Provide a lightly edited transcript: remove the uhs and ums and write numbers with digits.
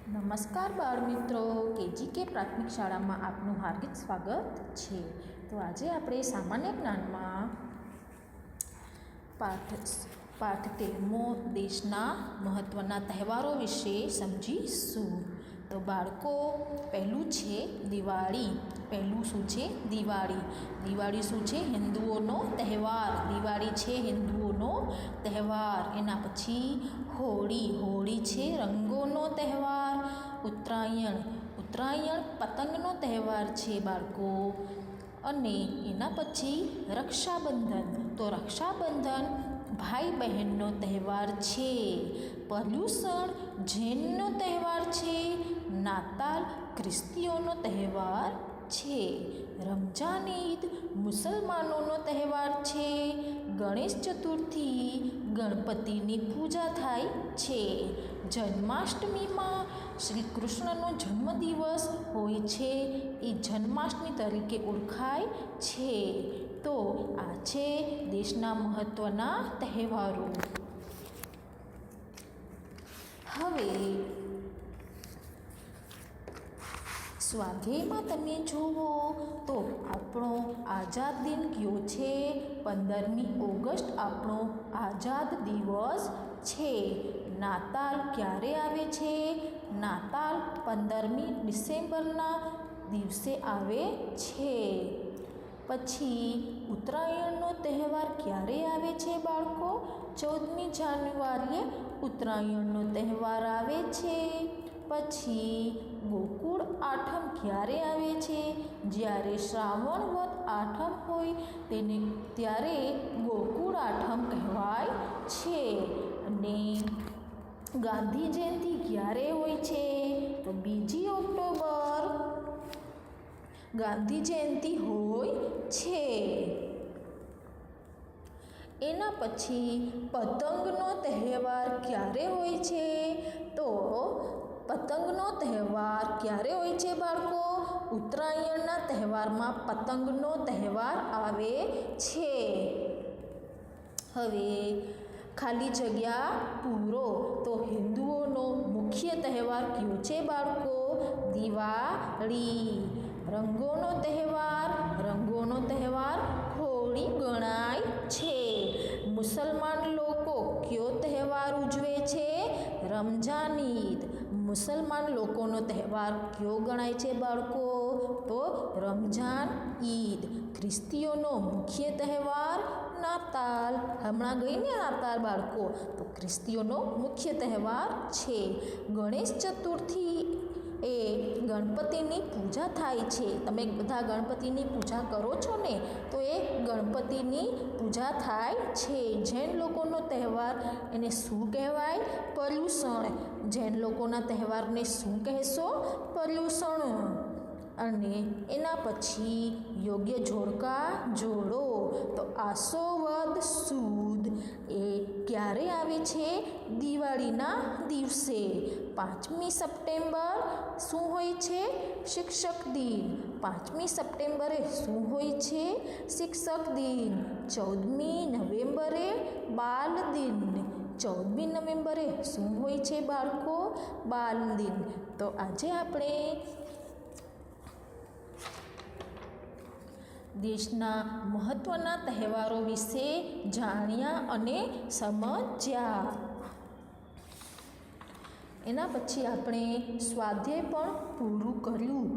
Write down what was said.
નમસ્કાર બાળમિત્રો, કેજીકે પ્રાથમિક શાળામાં આપનું હાર્દિક સ્વાગત છે. તો આજે આપણે સામાન્ય જ્ઞાનમાં પાઠ 13 દેશના મહત્ત્વના તહેવારો વિશે સમજીશું. તો બાળકો, પહેલું છે દિવાળી. પહેલું શું છે? દિવાળી. દિવાળી શું છે? હિન્દુઓનો તહેવાર. દિવાળી છે હિન્દુઓનો તહેવાર. એના પછી હોળી. હોળી છે રંગોનો તહેવાર. ઉત્તરાયણ. ઉત્તરાયણ પતંગનો તહેવાર છે બાળકો. અને એના પછી રક્ષાબંધન. તો રક્ષાબંધન ભાઈ બહેનનો તહેવાર છે. પર્યુષણ જૈનનો તહેવાર છે. નાતાલ ખ્રિસ્તીઓનો તહેવાર છે. રમઝાન ઈદ મુસલમાનોનો તહેવાર છે. ગણેશ ચતુર્થી ગણપતિની પૂજા થાય છે. જન્માષ્ટમીમાં શ્રી કૃષ્ણનો જન્મદિવસ હોય છે. એ જન્માષ્ટમી તરીકે ઓળખાય છે. તો આ છે દેશના મહત્ત્વના તહેવારો. હવે સ્વાધ્યાયમાં તમે જુઓ તો આપણો આઝાદ દિન કયો છે? 15મી ઓગસ્ટ આપણો આઝાદ દિવસ છે. નાતાલ ક્યારે આવે છે? નાતાલ 15મી ડિસેમ્બરના દિવસે આવે છે. પછી ઉત્તરાયણનો તહેવાર ક્યારે આવે છે બાળકો? 14મી જાન્યુઆરીએ ઉત્તરાયણનો તહેવાર આવે છે. પછી ગોકુળ આઠમ ક્યારે આવે છે? જ્યારે શ્રાવણ વદ આઠમ હોય ત્યારે ગોકુળ આઠમ કહેવાય છે. અને ગાંધી જયંતિ ક્યારે હોય છે? તો 2 ઓક્ટોબર ગાંધી જયંતિ હોય છે. એના પછી પતંગનો તહેવાર ક્યારે હોય છે? તો પતંગનો તહેવાર ક્યારે હોય છે બાળકો? ઉત્તરાયણના તહેવારમાં પતંગનો તહેવાર આવે છે. હવે ખાલી જગ્યા પૂરો. તો હિન્દુઓનો મુખ્ય તહેવાર કયો છે બાળકો? દિવાળી. રંગોનો તહેવાર. રંગોનો તહેવાર હોળી ગણાય છે. મુસલમાન લોકો કયો તહેવાર ઉજવે છે? રમઝાન ઈદ. મુસલમાન લોકોનો તહેવાર કયો ગણાય છે બાળકો? તો રમઝાન ઈદ. ખ્રિસ્તીઓનો મુખ્ય તહેવાર નાતાલ. હમણાં ગઈ ને નાતાલ બાળકો? તો ખ્રિસ્તીઓનો મુખ્ય તહેવાર છે. ગણેશ ચતુર્થી એ ગણપતિની પૂજા થાય છે. તમે બધા ગણપતિની પૂજા કરો છો ને? તો એ ગણપતિની પૂજા થાય છે. જૈન લોકોનો તહેવાર એને શું કહેવાય? પર્યુષણ. જૈન લોકોના તહેવારને શું કહેશો? પર્યુષણ. અને એના પછી યોગ્ય જોડકા જોડો. તો આસો વદ સુદ એ ક્યારે આવે છે? દિવાળીના દિવસે. 5મી સપ્ટેમ્બર શું હોય છે? શિક્ષક દિન. 5મી સપ્ટેમ્બરે શું હોય છે? શિક્ષક દિન. 14મી નવેમ્બરે બાલ દિન. 14મી નવેમ્બરે શું હોય છે બાળકો? બાલ દિન. તો આજે આપણે દેશના મહત્ત્વના તહેવારો વિશે જાણ્યા અને સમજ્યા. એના પછી આપણે સ્વાધ્યાય પણ પૂરું કર્યું.